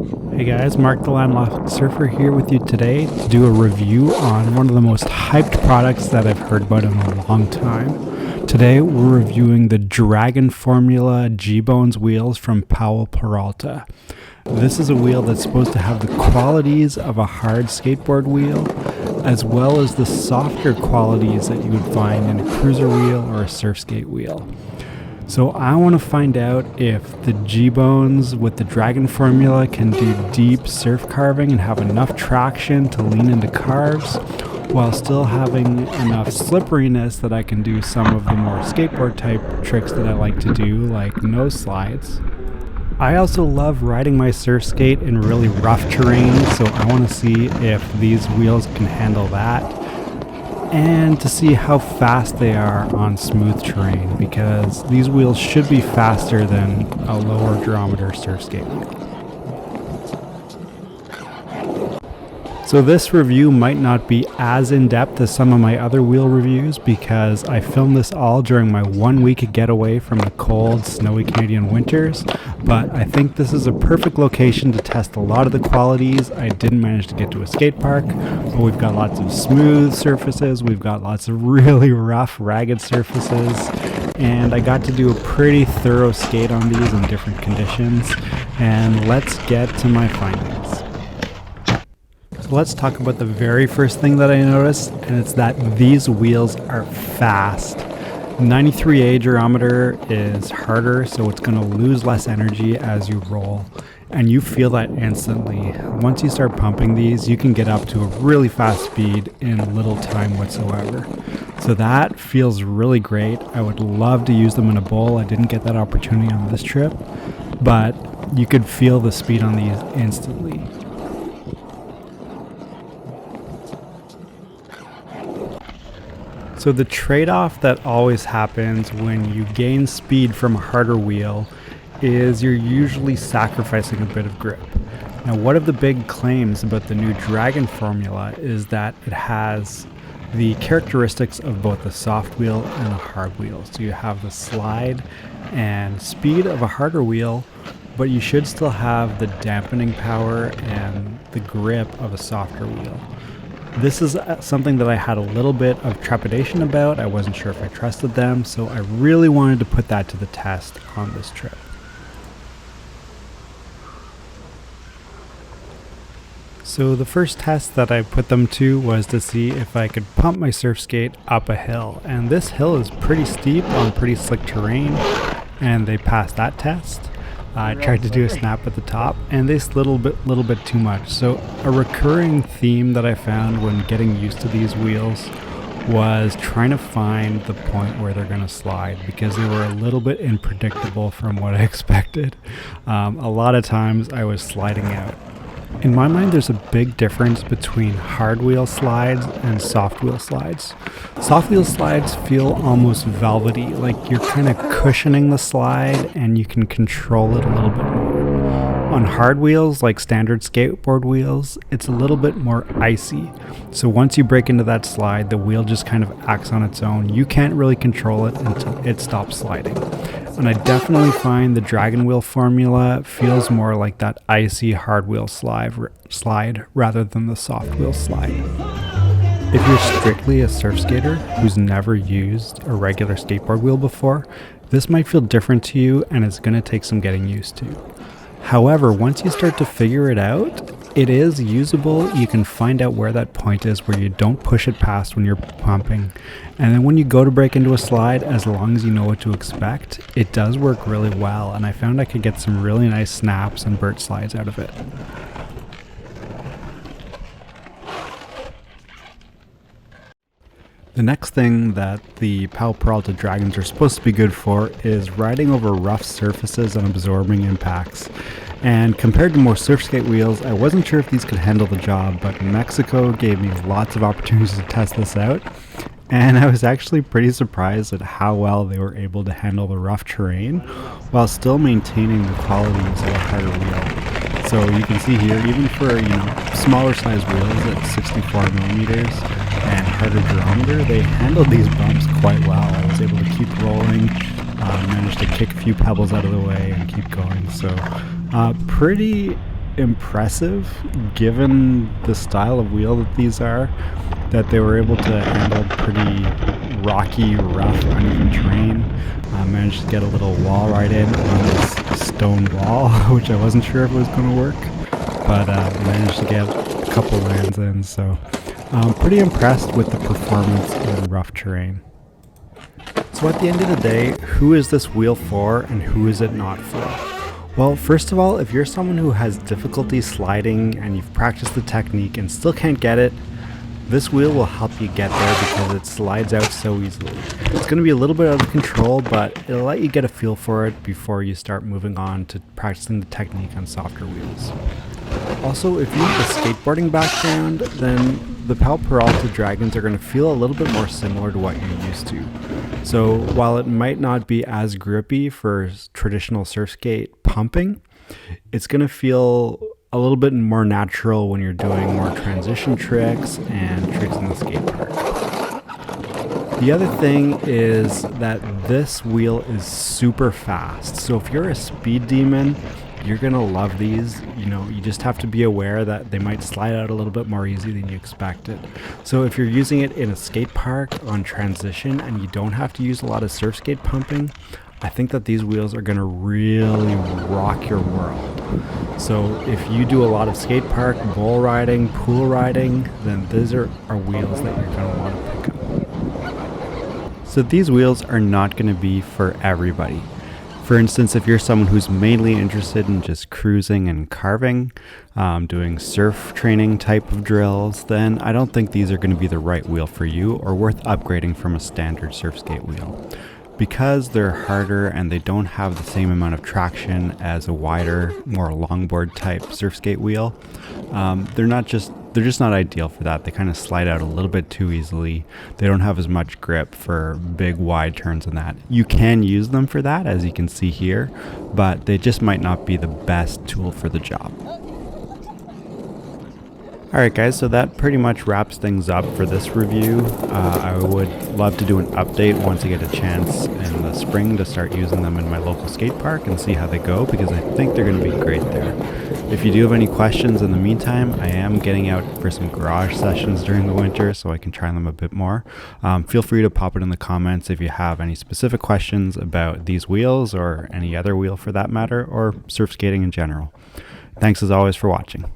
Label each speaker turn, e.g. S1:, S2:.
S1: Hey guys, Mark the Landlocked Surfer here with you today to do a review on one of the most hyped products that I've heard about in a long time. Today we're reviewing the Dragon Formula G-Bones wheels from Powell Peralta. This is a wheel that's supposed to have the qualities of a hard skateboard wheel, as well as the softer qualities that you would find in a cruiser wheel or a surfskate wheel. So I want to find out if the G-Bones with the Dragon formula can do deep surf carving and have enough traction to lean into carves, while still having enough slipperiness that I can do some of the more skateboard type tricks that I like to do, like nose slides. I also love riding my surf skate in really rough terrain, so I want to see if these wheels can handle that, and to see how fast they are on smooth terrain, because these wheels should be faster than a lower durometer surf skate wheel. So this review might not be as in-depth as some of my other wheel reviews because I filmed this all during my 1 week getaway from the cold, snowy Canadian winters, but I think this is a perfect location to test a lot of the qualities. I didn't manage to get to a skate park, but we've got lots of smooth surfaces, we've got lots of really rough, ragged surfaces, and I got to do a pretty thorough skate on these in different conditions, and let's get to my findings. So let's talk about the very first thing that I noticed, and it's that these wheels are fast. 93A durometer is harder, so it's going to lose less energy as you roll, and you feel that instantly. Once you start pumping these, you can get up to a really fast speed in little time whatsoever. So that feels really great. I would love to use them in a bowl. I didn't get that opportunity on this trip, but you could feel the speed on these instantly. So the trade-off that always happens when you gain speed from a harder wheel is you're usually sacrificing a bit of grip. Now, one of the big claims about the new Dragon formula is that it has the characteristics of both a soft wheel and a hard wheel. So you have the slide and speed of a harder wheel, but you should still have the dampening power and the grip of a softer wheel. This is something that I had a little bit of trepidation about. I wasn't sure if I trusted them, so I really wanted to put that to the test on this trip. So the first test that I put them to was to see if I could pump my surf skate up a hill. And this hill is pretty steep on pretty slick terrain, and they passed that test. I tried to do a snap at the top, and they slid a little bit too much. So a recurring theme that I found when getting used to these wheels was trying to find the point where they're going to slide, because they were a little bit unpredictable from what I expected. A lot of times I was sliding out. In my mind, there's a big difference between hard wheel slides and soft wheel slides. Soft wheel slides feel almost velvety, like you're kind of cushioning the slide and you can control it a little bit more. On hard wheels, like standard skateboard wheels, it's a little bit more icy. So once you break into that slide, the wheel just kind of acts on its own. You can't really control it until it stops sliding. And I definitely find the Dragon Wheel formula feels more like that icy hard wheel slide rather than the soft wheel slide. If you're strictly a surf skater who's never used a regular skateboard wheel before, this might feel different to you and it's going to take some getting used to. However, once you start to figure it out, it is usable. You can find out where that point is where you don't push it past when you're pumping. And then when you go to break into a slide, as long as you know what to expect, it does work really well. And I found I could get some really nice snaps and vert slides out of it. The next thing that the Powellperalta Dragons are supposed to be good for is riding over rough surfaces and absorbing impacts. And compared to more surfskate wheels, I wasn't sure if these could handle the job, but Mexico gave me lots of opportunities to test this out. And I was actually pretty surprised at how well they were able to handle the rough terrain while still maintaining the qualities of a harder wheel. So you can see here, even for smaller size wheels at 64 millimeters and harder durometer, they handled these bumps quite well. I was able to keep rolling, managed to kick a few pebbles out of the way and keep going. So pretty impressive given the style of wheel that these are, that they were able to handle pretty rocky, rough, uneven terrain. Managed to get a little wall right in on this stone wall, which I wasn't sure if it was going to work, but managed to get a couple lands in, so pretty impressed with the performance in rough terrain. So at the end of the day, who is this wheel for and who is it not for? Well, first of all, if you're someone who has difficulty sliding and you've practiced the technique and still can't get it, this wheel will help you get there because it slides out so easily. It's going to be a little bit out of control, but it'll let you get a feel for it before you start moving on to practicing the technique on softer wheels. Also, if you have a skateboarding background, then the Powell-Peralta dragons are going to feel a little bit more similar to what you're used to. So while it might not be as grippy for traditional surf skate pumping, it's going to feel a little bit more natural when you're doing more transition tricks and tricks in the skate park. The other thing is that this wheel is super fast. So if you're a speed demon, you're gonna love these. You just have to be aware that they might slide out a little bit more easy than you expected. So if you're using it in a skate park on transition and you don't have to use a lot of surf skate pumping, I think that these wheels are gonna really rock your world. So if you do a lot of skate park, bull riding, pool riding, then these are wheels that you're gonna want to pick up. So these wheels are not gonna be for everybody. For instance, if you're someone who's mainly interested in just cruising and carving, doing surf training type of drills, then I don't think these are going to be the right wheel for you or worth upgrading from a standard surf skate wheel. Because they're harder and they don't have the same amount of traction as a wider, more longboard type surf skate wheel, they're just not ideal for that. They kind of slide out a little bit too easily. They don't have as much grip for big wide turns and that. You can use them for that, as you can see here, but they just might not be the best tool for the job. Alright guys, so that pretty much wraps things up for this review. I would love to do an update once I get a chance in the spring to start using them in my local skate park and see how they go, because I think they're going to be great there. If you do have any questions in the meantime, I am getting out for some garage sessions during the winter so I can try them a bit more. Feel free to pop it in the comments if you have any specific questions about these wheels or any other wheel for that matter, or surf skating in general. Thanks as always for watching.